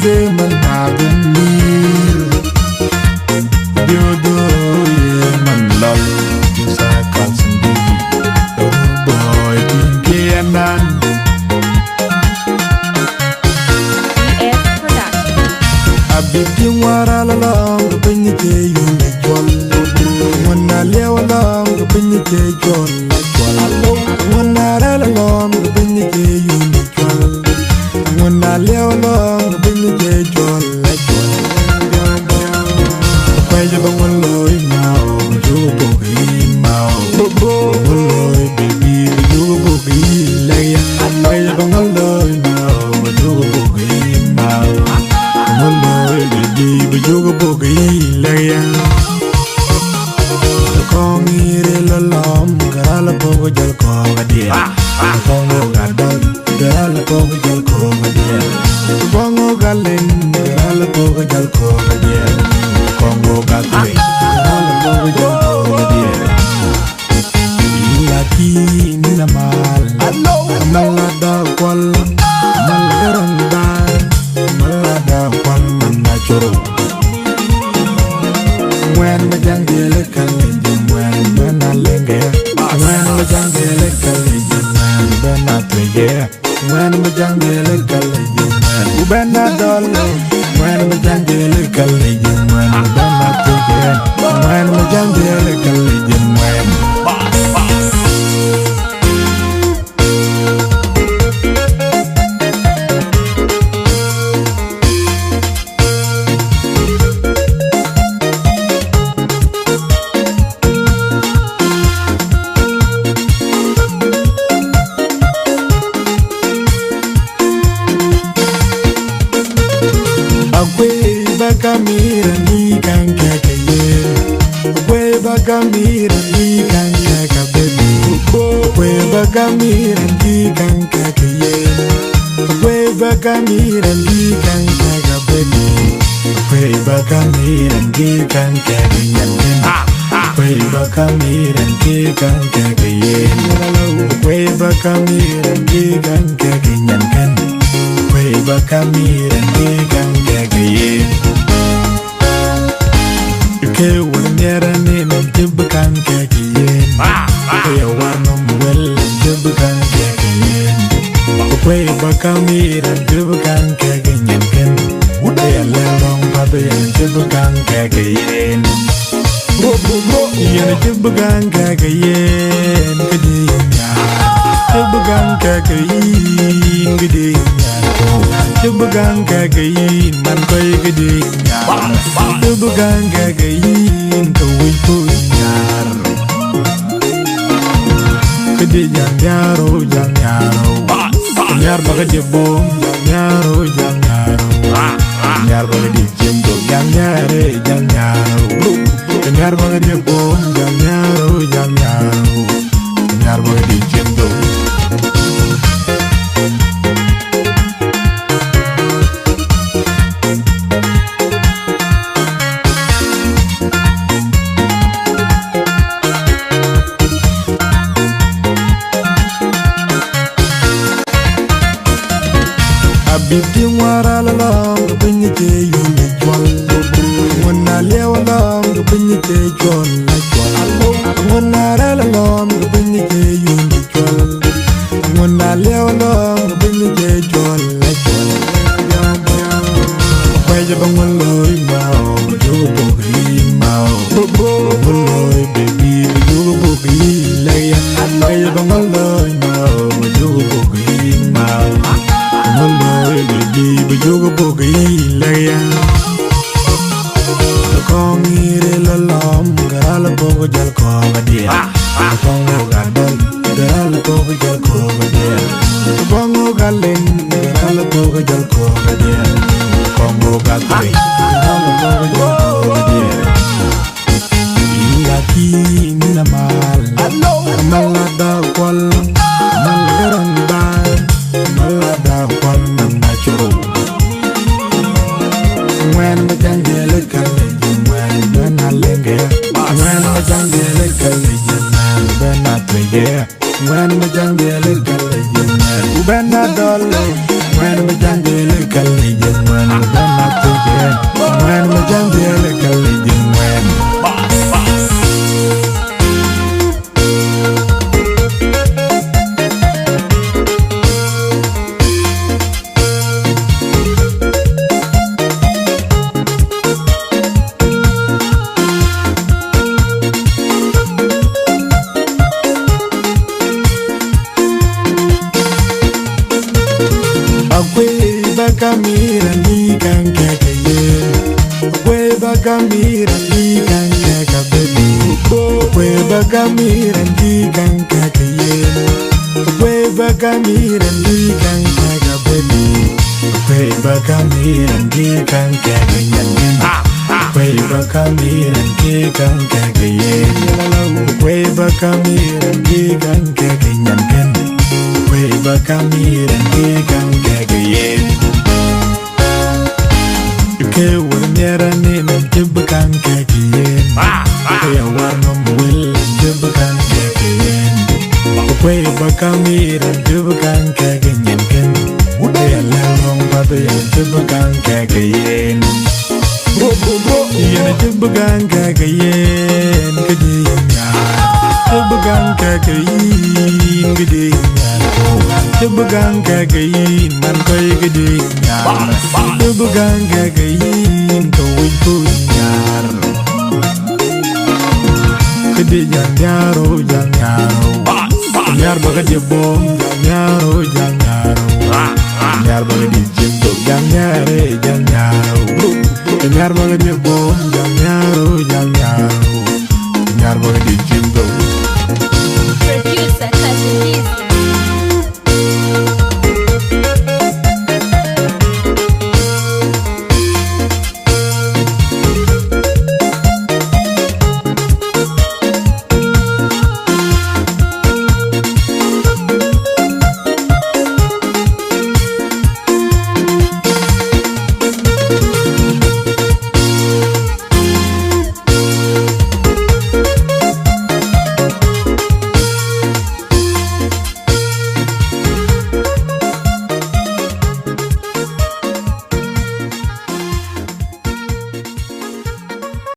man hagunir Diodo man lol Sa kalsan bibi boy Dinka Habibi wara la long binyi te yuni jol Wana lewa long binyi te jol Wana ra la long binyi te yuni jol Wana lewa long binyi te jol Kwaja ba waloi mao Jugo bogi mao Waloi baby Jugo bogi laya Kwaja ba waloi mao Jugo bogi mao Waloi baby Jugo bogi laya Kong ire la lom Garala bogo jal koga dia Kongo gadal Garala bogo jal koga dia Kongo galen Garala bogo jal koga dia Kongo gatwe Garala bogo jal koga dia Ilaki nina mal Malada kwal Malgaranda Malada kwal Manachoro When the jungle college when I when the jungle college when I when the jungle college when I when the jungle college when I when the jungle college when Bakamira ni kankaka ye Kwe bakamira ni kankaka baby Kwe bakamira ni kankaka ye Kwe bakamira ni kankaka baby Kwe bakamira ni kankaka yanken Kwe bakamira ni kankaka ye Kwe bakamira ni kankaka yanken Kwe bakamira ni kankaka ye Ke wanyera nene jibukan kekiyen Kaya warnam wel jibukan kekiyen Kwe bakamira jibukan kekiyen ken Kaya lelong patayan jibukan kekiyen Yana jibukan kekiyen Kadiyin ya Jibukan kekiyen Kadiyin ya Jibukan kekiyen Man koy kadiyin ya Jibukan kekiyen Kawin po inyar Kadi jang yaro Kanyar baka jibong Jang yaro Kanyar baka di jimbo Jang yaro Kanyar baka jibong Jang yaro Kanyar baka di jimbo Habibi wara la long binyi te yuni jol Wana lewa long binyi te jol Wana ra la long binyi te yuni jol Wana lewa long binyi te jol Kwaja bang waloi mao Jugo bogi mao Waloi baby Jugo bogi laya Kwaja bang waloi mao Jugo bogi mao Waloi baby Jugo bogi laya Kong ire la lom Garala bogo jal koga dia Kongo gadal Garala bogo jal koga dia Kongo galen Garala bogo jal koga dia Kongo gatwe Garala bogo jal koga dia Ilaki nina mal Malada kwal Malgaranda Malada kwal Manachoro When the jungle college when I lenge When the jungle college when I when the jungle college when I when the jungle college when bagamira diganka baby. We bagamira diganka kayen. We bagamira diganka baby. We bagamira diganka kayen. We bagamira diganka kayen. We bagamira diganka kayen. We bagamira diganka kayen. Ke wanyera nina jibkan kakiyen. Kaya warno mwil jibkan kakiyen. Kwe bakamira jibkan kakiyen ken. Kaya lalong pataya jibkan kakiyen. Yana jibkan kakiyen kadiyen ya. Jibkan kakiyen kadiyen ya. Jibkan kakiyen man koy kadiyen ya. Jibkan kakiyen kawin punyar. Kadiyen yaro jang yaro. Yar baga di bom jang yaro jang yaro. Yar baga di jimbo jang yare jang yaro. Yar baga di bom jang yaro jang yaro.